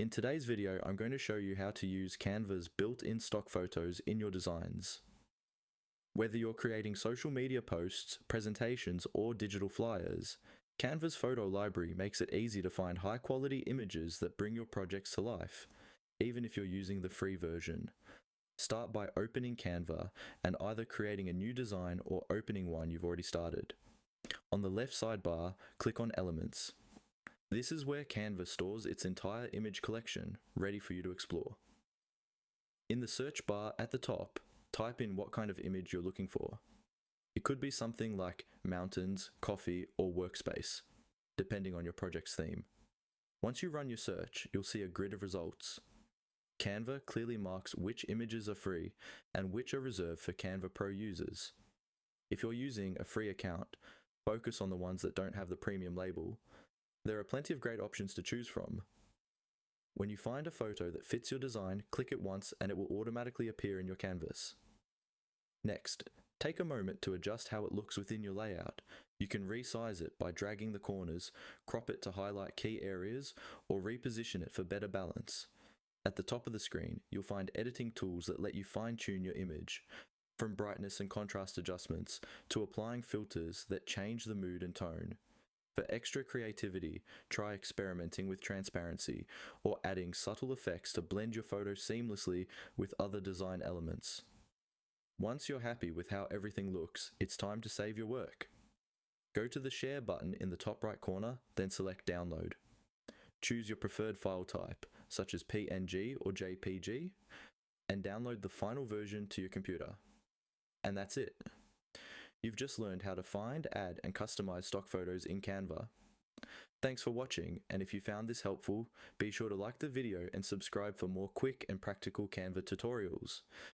In today's video, I'm going to show you how to use Canva's built-in stock photos in your designs. Whether you're creating social media posts, presentations, or digital flyers, Canva's photo library makes it easy to find high-quality images that bring your projects to life, even if you're using the free version. Start by opening Canva and either creating a new design or opening one you've already started. On the left sidebar, click on Elements. This is where Canva stores its entire image collection, ready for you to explore. In the search bar at the top, type in what kind of image you're looking for. It could be something like mountains, coffee, or workspace, depending on your project's theme. Once you run your search, you'll see a grid of results. Canva clearly marks which images are free and which are reserved for Canva Pro users. If you're using a free account, focus on the ones that don't have the premium label. There are plenty of great options to choose from. When you find a photo that fits your design, click it once and it will automatically appear in your canvas. Next, take a moment to adjust how it looks within your layout. You can resize it by dragging the corners, crop it to highlight key areas, or reposition it for better balance. At the top of the screen, you'll find editing tools that let you fine-tune your image, from brightness and contrast adjustments to applying filters that change the mood and tone. For extra creativity, try experimenting with transparency or adding subtle effects to blend your photo seamlessly with other design elements. Once you're happy with how everything looks, it's time to save your work. Go to the Share button in the top right corner, then select Download. Choose your preferred file type, such as PNG or JPG, and download the final version to your computer. And that's it. You've just learned how to find, add, and customize stock photos in Canva. Thanks for watching, and if you found this helpful, be sure to like the video and subscribe for more quick and practical Canva tutorials.